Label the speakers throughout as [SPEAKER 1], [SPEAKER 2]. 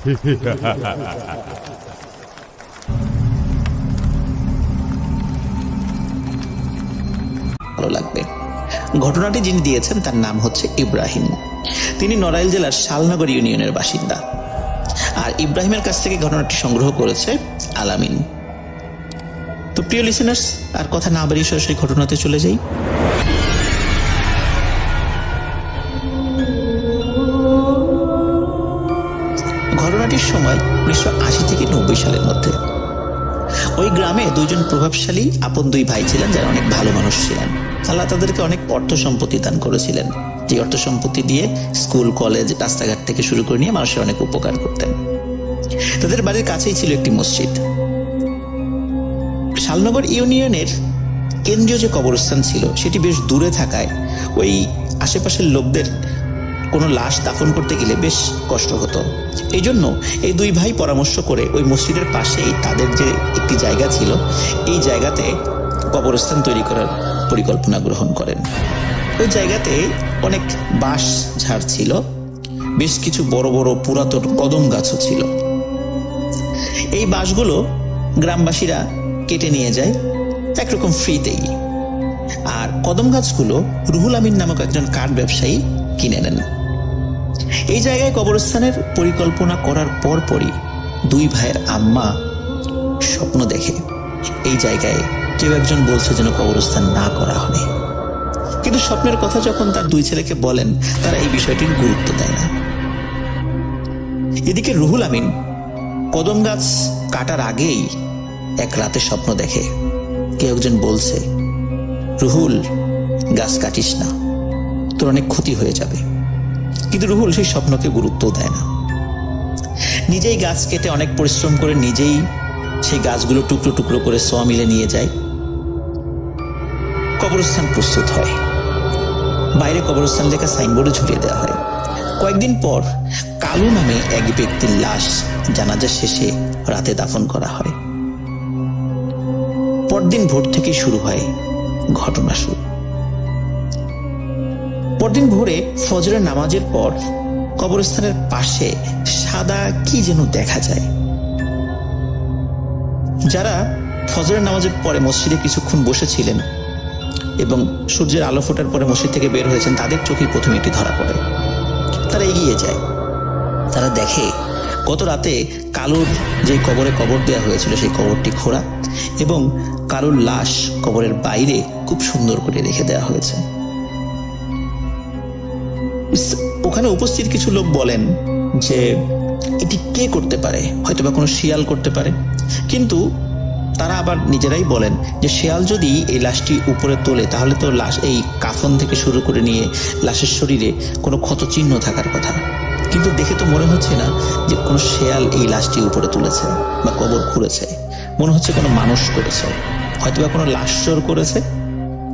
[SPEAKER 1] ভালো লাগবে। ঘটনাটি যিনি দিয়েছেন তার নাম হচ্ছে ইব্রাহিম। তিনি নড়াইল জেলার শালনগর ইউনিয়নের বাসিন্দা। আর ইব্রাহিমের কাছ থেকে ঘটনাটি সংগ্রহ করেছে আলামিন। তো প্রিয় লিসেনার্স, আর কথা না বাড়িয়ে সরাসরি ঘটনাতে চলে যাই। ঘটনাটির সময় 1980 থেকে 90 সালের মধ্যে। ওই গ্রামে দুইজন প্রভাবশালী আপন দুই ভাই ছিলেন, যারা অনেক ভালো মানুষ ছিলেন। আল্লাহ তাদেরকে অনেক অর্থ সম্পত্তি দান করেছিলেন, যে অর্থ সম্পত্তি দিয়ে স্কুল, কলেজ, রাস্তাঘাট থেকে শুরু করে নিয়ে মানুষের অনেক উপকার করতেন। তাদের বাড়ির কাছেই ছিল একটি মসজিদ। শালনগর ইউনিয়নের কেন্দ্রীয় যে কবরস্থান ছিল সেটি বেশ দূরে থাকায় ওই আশেপাশের লোকদের কোনো লাশ দাফন করতে গেলে বেশ কষ্ট হতো। এই জন্য এই দুই ভাই পরামর্শ করে ওই মসজিদের পাশেই তাদের যে একটি জায়গা ছিল, এই জায়গাতে কবরস্থান তৈরি করার পরিকল্পনা গ্রহণ করেন। ওই জায়গাতে অনেক বাঁশ ঝাড় ছিল, বেশ কিছু বড় বড় পুরাতন কদম গাছও ছিল। এই বাঁশগুলো গ্রামবাসীরা কেটে নিয়ে যায় একরকম ফ্রিতেই। আর কদম গাছগুলো রুহুল আমিন নামক একজন কাঠ ব্যবসায়ী কিনে নেন। এই জায়গায় কবরস্থানের পরিকল্পনা করার পরপরই দুই ভাইয়ের আম্মা স্বপ্ন দেখে এই জায়গায় কেউ একজন বলছে যেন কবরস্থান না করা হয়। কিন্তু স্বপ্নের কথা যখন তার দুই ছেলেকে বলেন, তারা এই বিষয়টির গুরুত্ব দেয় না। এদিকে রুহুল আমিন কদম গাছ কাটার আগেই এক রাতে স্বপ্ন দেখে কেউ একজন বলছে, রুহুল, গাছ কাটিস না, তোর অনেক ক্ষতি হয়ে যাবে। কিন্তু রুহুল সেই স্বপ্নকে গুরুত্ব দেয় না। নিজেই গাছ কেটে অনেক পরিশ্রম করে নিজেই সেই গাছগুলো টুকরো টুকরো করে সোয়া মিলে নিয়ে যায়। কবরস্থান প্রস্তুত হয়। বাইরে কবরস্থান লেখা সাইনবোর্ডে ঝুলিয়ে দেওয়া হয়। কয়েকদিন পর কালু নামে এক ব্যক্তির লাশ জানাজা শেষে রাতে দাফন করা হয়। পরদিন ভোর থেকে শুরু হয় ঘটনা শুরু। পরদিন ভোরে ফজরের নামাজের পর কবরস্থানের পাশে সাদা কি যেন দেখা যায়। যারা ফজরের নামাজের পরে মসজিদে কিছুক্ষণ বসেছিলেন এবং সূর্যের আলো ফোটার পরে মসজিদ থেকে বের হয়েছেন, তাদের চোখে প্রথমে এটি ধরা পড়ে। তারা এগিয়ে যায়। তারা দেখে গত রাতে কালুর যে কবরে কবর দেওয়া হয়েছিল সেই কবরটি খোঁড়া এবং কালুর লাশ কবরের বাইরে খুব সুন্দর করে রেখে দেওয়া হয়েছে। ওখানে উপস্থিত কিছু লোক বলেন যে এটি কে করতে পারে, হয়তো বা কোনো শিয়াল করতে পারে। কিন্তু তারা আবার নিজেরাই বলেন যে শিয়াল যদি এই লাশটি উপরে তোলে তাহলে তো লাশ, এই কাফন থেকে শুরু করে নিয়ে লাশের শরীরে কোনো ক্ষত চিহ্ন থাকার কথা। কিন্তু দেখে তো মনে হচ্ছে না যে কোনো শিয়াল এই লাশটি উপরে তুলেছে বা কবর খুঁড়েছে। মনে হচ্ছে কোনো মানুষ করেছে, হয়তো বা কোনো লাশ চোর করেছে,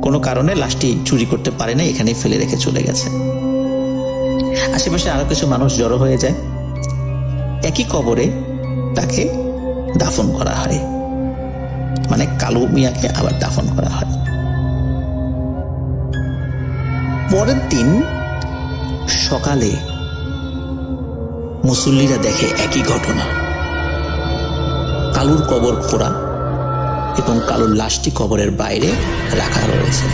[SPEAKER 1] কোনো কারণে লাশটি চুরি করতে পারে না, এখানেই ফেলে রেখে চলে গেছে। আশেপাশে আরো কিছু মানুষ জড়ো হয়ে যায়। একই কবরে তাকে দাফন করা হয়, মানে কালু মিয়াকে আবার দাফন করা হয়। পরের দিন সকালে মুসল্লিরা দেখে একই ঘটনা। কালুর কবর খোঁড়া এবং কালুর লাশটি কবরের বাইরে রাখা রয়েছে।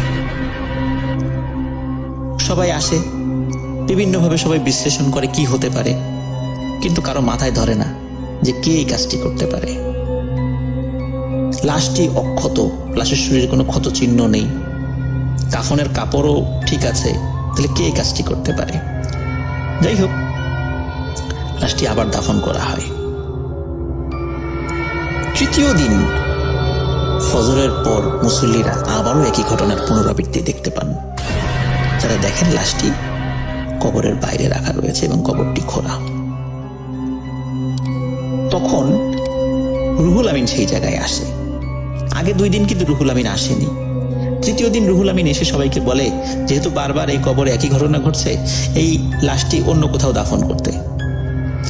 [SPEAKER 1] সবাই আসে, বিভিন্নভাবে সবাই বিশ্লেষণ করে কি হতে পারে, কিন্তু কারো মাথায় ধরে না যে কে এই কাজটি করতে পারে। লাশটি অক্ষত, লাশের শরীরে কোনো ক্ষত চিহ্ন নেই, কাফনের কাপড়ও ঠিক আছে, তাহলে কে এই কাজটি করতে পারে? যাই হোক, লাশটি আবার দাফন করা হয়। তৃতীয় দিন ফজরের পর মুসল্লিরা আবারও একই ঘটনার পুনরাবৃত্তি দেখতে পান। যারা দেখেন লাশটি কবরের বাইরে রাখা রয়েছে এবং কবরটি খোলা। তখন রুহুল আমিন সেই জায়গায় আসে। আগে 2 দিন কিন্তু রুহুল আমিন আসেনি। তৃতীয় দিন রুহুল আমিন এসে সবাইকে বলে, যেহেতু বারবার এই কবরে একই ঘটনা ঘটছে, এই লাশটি অন্য কোথাও দাফন করতে।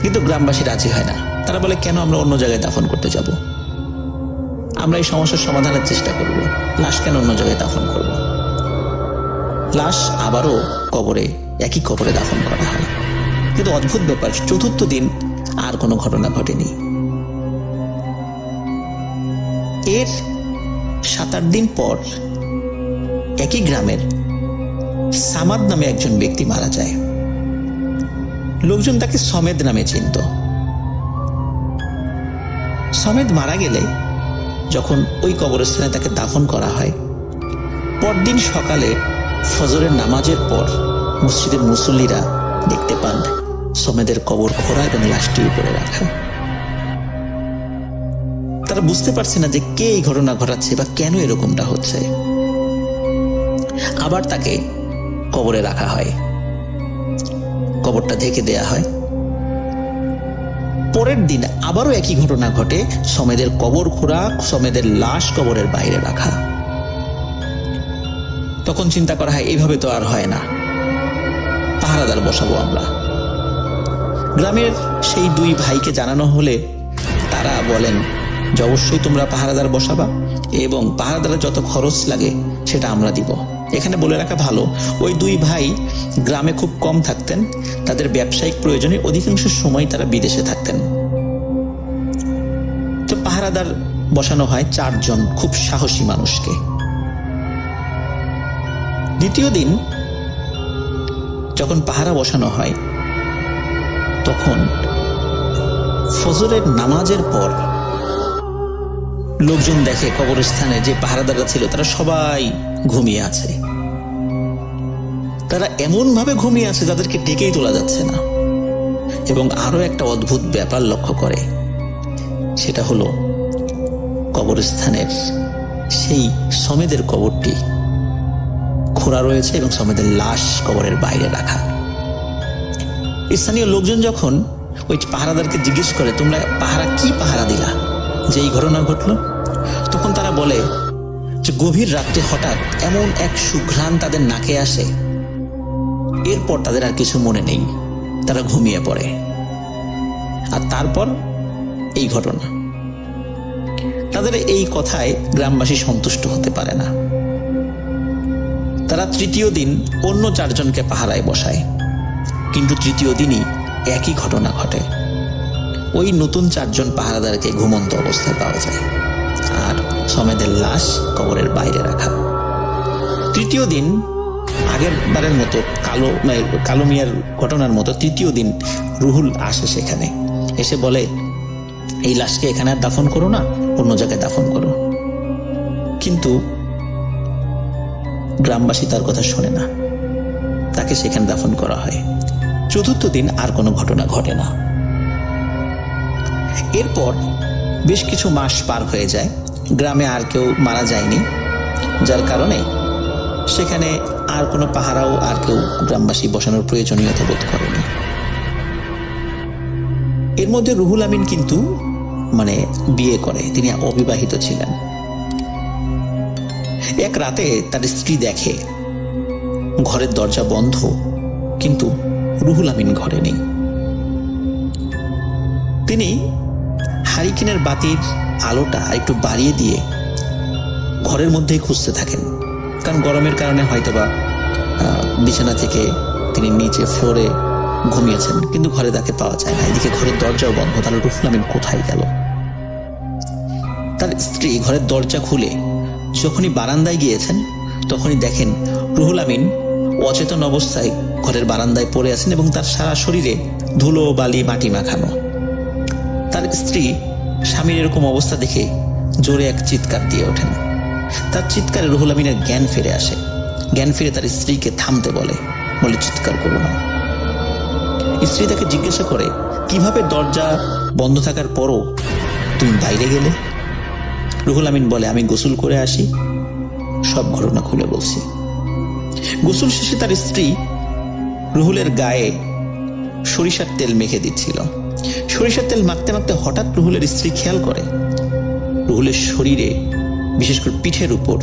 [SPEAKER 1] কিন্তু গ্রামবাসী রাজি হয় না। তারা বলে, কেন আমরা অন্য জায়গায় দাফন করতে যাব? আমরা এই সমস্যার সমাধানের চেষ্টা করব, লাশ কেন অন্য জায়গায় দাফন করব? লাশ আবারও একই কবরে দাফন করা হয়। কিন্তু অদ্ভুত ব্যাপার, চতুর্থ দিন আর কোনো ঘটনা ঘটেনি। এর 7-8 দিন পর একই গ্রামের সামাদ নামে একজন ব্যক্তি মারা যায়। লোকজন তাকে সমেদ নামে চিনত। সমেদ মারা গেলে যখন ওই কবরস্থানে তাকে দাফন করা হয়, পরদিন সকালে ফজরের নামাজের পর মসজিদের মুসল্লিরা দেখতে পান সমেদের কবর খোঁড়া এবং লাশটি উপরে রাখা। তারা বুঝতে পারছে না যে কে এই ঘটনা ঘটাচ্ছে বা কেন এরকমটা হচ্ছে। আবার তাকে কবরে রাখা হয়, কবরটা ঢেকে দেয়া হয়। পরের দিন আবারও একই ঘটনা ঘটে, সমেদের কবর খোঁড়া, সমেদের লাশ কবরের বাইরে রাখা। তখন চিন্তা করা হয় এইভাবে তো আর হয় না, পাহারাদার বসাবো আমরা। গ্রামের সেই 2 ভাইকে জানানো হলে তারা বলেন যে অবশ্যই তোমরা পাহারাদার বসাবা এবং পাহারাদারের যত খরচ লাগে সেটা আমরা দিব। এখানে বলে রাখা ভালো, ওই 2 ভাই গ্রামে খুব কম থাকতেন, তাদের ব্যবসায়িক প্রয়োজনে অধিকাংশ সময় তারা বিদেশে থাকতেন। তো পাহারাদার বসানো হয় 4 জন খুব সাহসী মানুষকে। দ্বিতীয় দিন যখন পাহারা বসানো হয়, তখন ফজরের নামাজের পর লোকজন দেখে কবরস্থানে যে পাহারাদাররা ছিল তারা সবাই ঘুমিয়ে আছে। তারা এমন ভাবে ঘুমিয়ে আছে যাদেরকে ডেকেই তোলা যাচ্ছে না। এবং আরো একটা অদ্ভুত ব্যাপার লক্ষ্য করে, সেটা হলো কবরস্থানের সেই সমেদের কবরটি খোঁড়া রয়েছে এবং সমেদের লাশ কবরের বাইরে রাখা। স্থানীয় লোকজন যখন ওই পাহারাদারকে জিজ্ঞেস করে তোমরা কি পাহারা দিলা যে এই ঘটনা ঘটলো, তখন তারা বলে যে গভীর রাত্রে হঠাৎ এমন এক সুঘ্রাণ তাদের নাকে আসে, এরপর তাদের আর কিছু মনে নেই, তারা ঘুমিয়ে পড়ে। আর তারপর এই ঘটনা। তাদের এই কথায় গ্রামবাসী সন্তুষ্ট হতে পারে না। তারা তৃতীয় দিন অন্য 4 জনকে পাহারায় বসায়, কিন্তু তৃতীয় দিনই একই ঘটনা ঘটে। ওই নতুন 4 জন পাহারাদারকে ঘুমন্ত অবস্থায় পাওয়া যায় আর সমেদের লাশ কবরের বাইরে রাখা। তৃতীয় দিন আগের বারের মতো কালো মিয়ার ঘটনার মতো তৃতীয় দিন রুহুল আসে সেখানে, এসে বলে এই লাশকে এখানে আর দাফন করো না, অন্য জায়গায় দাফন করো। কিন্তু গ্রামবাসী তার কথা শোনে না, তাকে সেখানে দাফন করা হয়। চতুর্থ দিন আর কোনো ঘটনা ঘটে না। এরপর বেশ কিছু মাস পার হয়ে যায়, গ্রামে আর কেউ মারা যায়নি, যার কারণে সেখানে আর কোনো পাহারাও আর কেউ গ্রামবাসী বসানোর প্রয়োজনীয়তা বোধ করেনি। এর মধ্যে রুহুল আমিন কিন্তু বিয়ে করে, তিনি অবিবাহিত ছিলেন। এক রাতে তার স্ত্রী দেখে ঘরের দরজা বন্ধ, কিন্তু রুহুল আমিন ঘরে নেই। তিনি হারিকেনের বাতির আলোটা একটু বাড়িয়ে দিয়ে ঘরের মধ্যেই খুঁজতে থাকেন, কারণ গরমের কারণে হয়তোবা বিছানা থেকে তিনি নিচে ফ্লোরে ঘুমিয়েছেন, কিন্তু ঘরে তাকে পাওয়া যায় না। এদিকে ঘরের দরজাও বন্ধ, তাহলে রুহুল আমিন কোথায় গেল? তার স্ত্রী ঘরের দরজা খুলে যখনই বারান্দায় গিয়েছেন, তখনই দেখেন রুহুল আমিন অচেতন অবস্থায় ঘরের বারান্দায় পড়ে আছেন এবং তার সারা শরীরে ধুলো বালি মাটি মাখানো। তার স্ত্রী স্বামীর এরকম অবস্থা দেখে জোরে এক চিৎকার দিয়ে ওঠেন। তার চিৎকারে রুহুল আমিনের জ্ঞান ফিরে আসে। জ্ঞান ফিরে তার স্ত্রীকে থামতে বলে চিৎকার করো না। স্ত্রী তাকে জিজ্ঞাসা করে কিভাবে দরজা বন্ধ থাকার পরও তুমি বাইরে গেলে? রুহুল আমিন বলে আমি গোসল করে আসি, সব ঘটনা খুলে বলছি। গোসল শেষে তার স্ত্রী রুহুলের গায়ে সরিষার তেল মেখে দিচ্ছিল। সরিষার তেল মাখতে মাখতে হঠাৎ রুহুলের স্ত্রী খেয়াল করে রুহুলের শরীরে, বিশেষ করে পিঠের উপর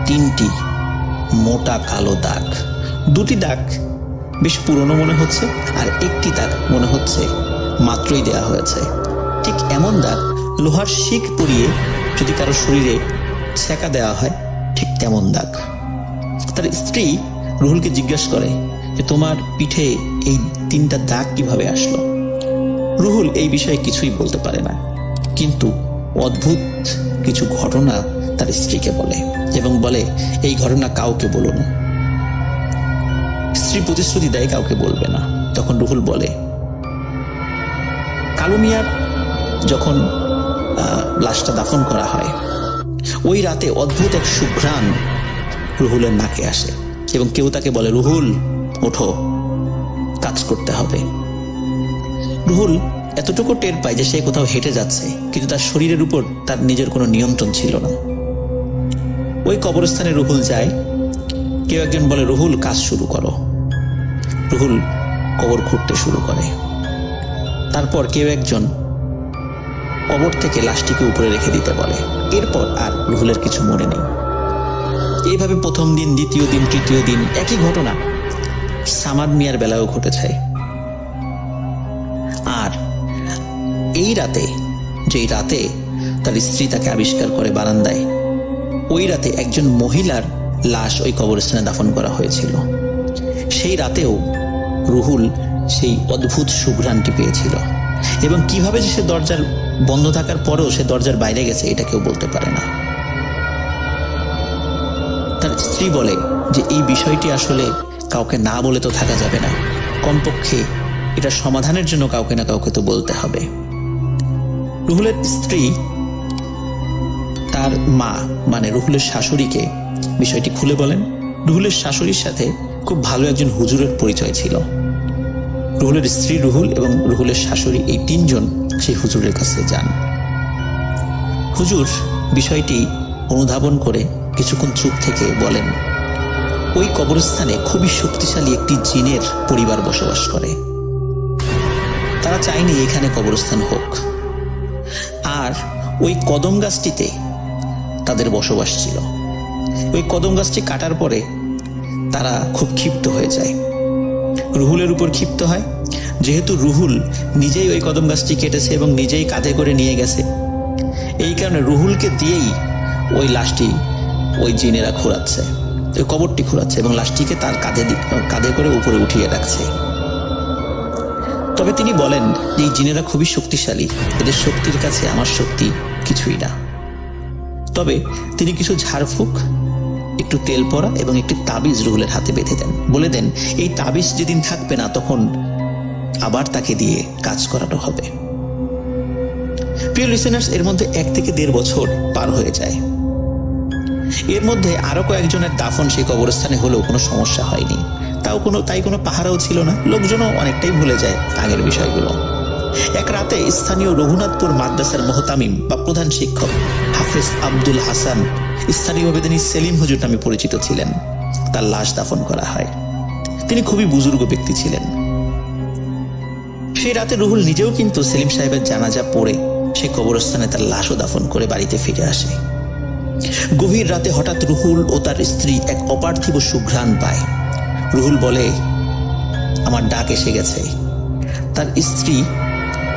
[SPEAKER 1] 3টি মোটা কালো দাগ। 2টি দাগ বেশ পুরনো মনে হচ্ছে, আর একটি দাগ মনে হচ্ছে মাত্রই দেয়া হয়েছে। ঠিক এমন দাগ লোহার শিক পরিয়ে যদি কারো শরীরে ছেঁকা দেওয়া হয়, ঠিক তেমন দাগ। তার স্ত্রী রুহুলকে জিজ্ঞাসা করে যে তোমার পিঠে এই 3টা দাগ কিভাবে আসলো? রুহুল এই বিষয়ে কিছুই বলতে পারে না, কিন্তু অদ্ভুত কিছু ঘটনা তার স্ত্রীকে বলে এবং বলে এই ঘটনা কাউকে বলো না। স্ত্রী প্রতিশ্রুতি দেয় কাউকে বলবে না। তখন রুহুল বলে, কালু মিয়ার যখন লাশটা দাফন করা হয় ওই রাতে অদ্ভুত এক সুঘ্রাণ রুহুলের নাকে আসে এবং কেউ তাকে বলে, রুহুল ওঠো, কাজ করতে হবে। রুহুল এতটুকু টের পায় যে সে কোথাও হেঁটে যাচ্ছে, কিন্তু তার শরীরের উপর তার নিজের কোনো নিয়ন্ত্রণ ছিল না। ওই কবরস্থানে রুহুল যায়। কেউ একজন বলে, রুহুল কাজ শুরু করো। রুহুল কবর খুঁড়তে শুরু করে। তারপর কেউ একজন কবর থেকে লাশটিকে উপরে রেখে দিতে বলে। এরপর আর রুহুলের কিছু মনে নেই। এইভাবে প্রথম দিন, দ্বিতীয় দিন, তৃতীয় দিন একই ঘটনা সামাদ মিয়ার বেলায়ও ঘটেছে। আর এই রাতে, যেই রাতে তার স্ত্রী তাকে আবিষ্কার করে বারান্দায়, ওই রাতে একজন মহিলার লাশ ওই কবরস্থানে দাফন করা হয়েছিল। সেই রাতেও রুহুল সেই অদ্ভুত সুঘ্রাণটি পেয়েছিল এবং কিভাবে যে সে দরজার বন্ধ থাকার পরেও সে দরজার বাইরে গেছে এটা কেউ বলতে পারে না। তার স্ত্রী বলে যে এই বিষয়টি আসলে কাউকে না বলে তো থাকা যাবে না, কমপক্ষে এটা সমাধানের জন্য কাউকে না কাউকে তো বলতে হবে। রুহুলের স্ত্রী তার মা মানে রুহুলের শাশুড়িকে বিষয়টি খুলে বলেন। রুহুলের শাশুড়ির সাথে খুব ভালো একজন হুজুরের পরিচয় ছিল। রুহুলের স্ত্রী রুহুল এবং রুহুলের শাশুড়ি এই তিনজন সেই হুজুরের কাছে যান। হুজুর বিষয়টি অনুধাবন করে কিছুক্ষণ চুপ থেকে বলেন, ওই কবরস্থানে খুবই শক্তিশালী একটি জিনের পরিবার বসবাস করে। তারা চায়নি এখানে কবরস্থান হোক। আর ওই কদম গাছটিতে তাদের বসবাস ছিল। ওই কদম গাছটি কাটার পরে তারা খুব ক্ষিপ্ত হয়ে যায়। রুহুলের উপর ক্ষিপ্ত হয়, যেহেতু রুহুল নিজেই ওই কদম গাছটি কেটেছে এবং নিজেই কাঁধে করে নিয়ে গেছে। এই কারণে রুহুলকে দিয়েই ওই লাশটি ওই জিনেরা খুঁড়াচ্ছে, ওই কবরটি খুঁড়াচ্ছে এবং লাশটিকে তার কাঁধে করে উপরে উঠিয়ে রাখছে। তবে তিনি বলেন যে এই জিনেরা খুবই শক্তিশালী, এদের শক্তির কাছে আমার শক্তি কিছুই না। তবে তিনি কিছু ঝাড়ফুঁক, একটু তেল পড়া এবং একটি তাবিজ রুহুলের হাতে বেঁধে দেন। বলে দেন এই তাবিজ যেদিন থাকবে না তখন আবার তাকে দিয়ে কাজ করানো হবে। প্রিয় লিসেনার্স, এর মধ্যে 1 থেকে 1.5 বছর পার হয়ে যায়। এর মধ্যে আরো কয়েকজনের দাফন সেই কবরস্থানে হলেও কোনো সমস্যা হয়নি। তাই কোনো পাহারাও ছিল না। লোকজনও অনেকটাই ভুলে যায় আগের বিষয়গুলো। এক রাতে স্থানীয় রঘুনাথপুর মাদ্রাসার মোহতামিম বা প্রধান শিক্ষক হাফেজ আব্দুল হাসান, স্থানীয়ভাবে তিনি সেলিম হুজুর নামে পরিচিত ছিলেন, তার লাশ দাফন করা হয়। তিনি খুবই বুজুর্গ ব্যক্তি ছিলেন। সেই রাতে রুহুল নিজেও কিন্তু সেলিম সাহেবের জানাজা পড়ে সেই কবরস্থানে তার লাশও দাফন করে বাড়িতে ফিরে আসে। গভীর রাতে হঠাৎ রুহুল ও তার স্ত্রী এক অপার্থিব সুঘ্রাণ পায়। রুহুল বলে, আমার ডাক এসে গেছে। তার স্ত্রী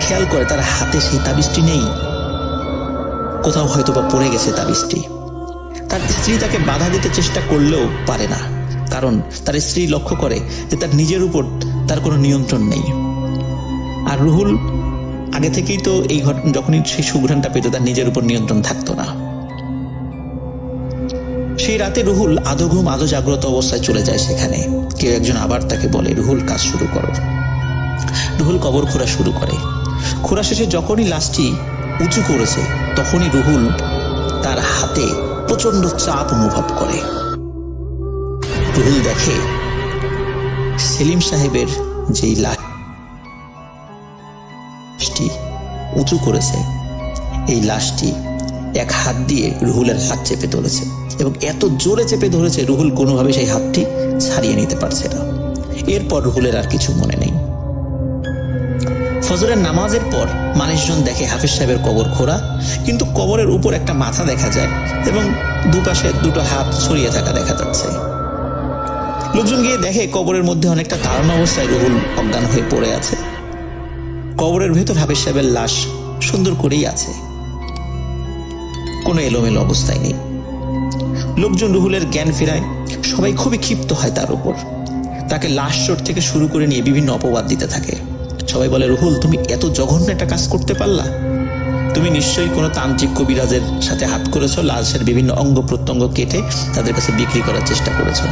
[SPEAKER 1] খেয়াল করে তার হাতে সেই তাবিজটি নেই, কোথাও হয়তো বা পড়ে গেছে তাবিজটি। তার স্ত্রী তাকে বাধা দিতে চেষ্টা করলেও পারে না, কারণ তার স্ত্রী লক্ষ্য করে যে তার নিজের উপর তার কোনো নিয়ন্ত্রণ নেই। আর রুহুল আগে থেকেই তো এই ঘটনা, যখনই সেই সুঘ্রাণটা পেত তার নিজের উপর নিয়ন্ত্রণ থাকতো না। সেই রাতে রুহুল আধো ঘুম আধো জাগ্রত অবস্থায় চলে যায় সেখানে। কেউ একজন আবার তাকে বলে, রুহুল কাজ শুরু করো। রুহুল কবর খোঁড়া শুরু করে। খোঁড়া শেষে যখনই লাশটি উঁচু করেছে তখনই রুহুল তার হাতে প্রচন্ড চাপ অনুভব করে। রুহুল দেখে সেলিম সাহেবের যেই লাশটি উঁচু করেছে এই লাশটি এক হাত দিয়ে রুহুলের হাত চেপে ধরেছে এবং এত জোরে চেপে ধরেছে রুহুল কোনোভাবে সেই হাতটি ছাড়িয়ে নিতে পারছে না। এরপর রুহুলের আর কিছু মনে নেই। ফজরের নামাজের পর মানুষজন দেখে হাফিজ সাহেবের কবর খোঁড়া, কিন্তু কবরের উপর একটা মাথা দেখা যায় এবং দুপাশে দুটো হাত ছড়িয়ে থাকা দেখা যাচ্ছে। লোকজন গিয়ে দেখে কবরের মধ্যে অনেকটা দাঁড়ানো অবস্থায় রুহুল অজ্ঞান হয়ে পড়ে আছে। কবরের ভেতর হাফিজ সাহেবের লাশ সুন্দর করেই আছে, কোনো এলোমেলো অবস্থায় নেই। লোকজন রুহুলের জ্ঞান ফেরায়, সবাই খুবই ক্ষিপ্ত হয় তার উপর। তাকে লাশ চোট থেকে শুরু করে নিয়ে বিভিন্ন অপবাদ দিতে থাকে। সবাই বলে, রুহুল তুমি এত জঘন্য একটা কাজ করতে পারলা? তুমি নিশ্চয়ই কোনো তান্ত্রিক কবিরাজের সাথে হাত করেছো, লাশের বিভিন্ন অঙ্গ প্রত্যঙ্গ কেটে তাদের কাছে বিক্রি করার চেষ্টা করেছো,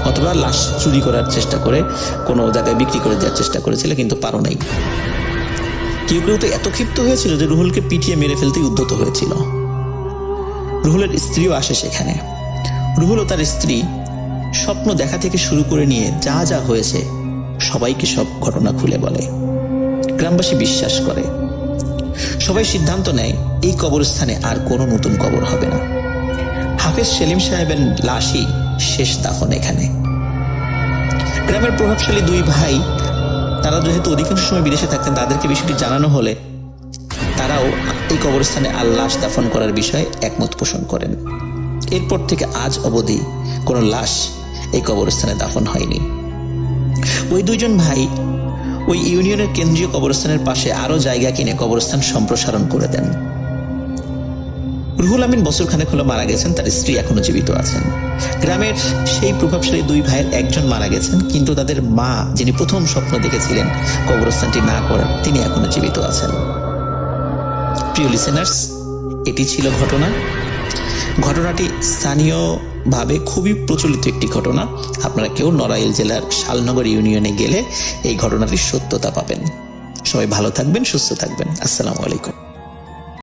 [SPEAKER 1] অথবা লাশ চুরি করার চেষ্টা করে কোনো জায়গায় বিক্রি করে দেওয়ার চেষ্টা করেছিলে, কিন্তু পারো নাই। কেউ কেউ তো এত ক্ষিপ্ত হয়েছিল যে রুহুলকে পিটিয়ে মেরে ফেলতে উদ্যত হয়েছিল। রুহুলের স্ত্রীও আসে সেখানে। রুহুল ও তার স্ত্রী স্বপ্ন দেখা থেকে শুরু করে নিয়ে যা যা হয়েছে সবাইকে সব ঘটনা খুলে বলে। গ্রামবাসী বিশ্বাস করে। সবাই সিদ্ধান্ত নেয় এই কবরস্থানে আর কোনো নতুন কবর হবে না। হাফেজ সেলিম সাহেবের লাশই শেষ দাফন এখানে। গ্রামের প্রভাবশালী দুই ভাই, তারা যেহেতু অধিকাংশ সময় বিদেশে থাকতেন, তাদেরকে বিষয়টি জানানো হলে তারাও এই কবরস্থানে আর লাশ দাফন করার বিষয়ে একমত পোষণ করেন। এরপর থেকে আজ অবধি কোনো লাশ এই কবরস্থানে দাফন হয়নি। ওই দুইজন ভাই ওই ইউনিয়নের কেন্দ্রীয় কবরস্থানের পাশে আরো জায়গা কিনে কবরস্থান সম্প্রসারণ করে দেন। রুহুল আমিন বছরখানেক হলো মারা গেছেন, তার স্ত্রী এখনো জীবিত আছেন। গ্রামের সেই প্রভাবশালী দুই ভাইয়ের একজন মারা গেছেন, কিন্তু তাদের মা, যিনি প্রথম স্বপ্ন দেখেছিলেন কবরস্থানটি না করার, তিনি এখনো জীবিত আছেন। প্রিয় লিসেনার্স, এটি ছিল ঘটনাটি স্থানীয়ভাবে খুবই প্রচলিত একটি ঘটনা। আপনারা কেউ নড়াইল জেলার শালনগর ইউনিয়নে গেলে এই ঘটনাটির সত্যতা পাবেন। সবাই ভালো থাকবেন, সুস্থ থাকবেন। আসসালামু আলাইকুম।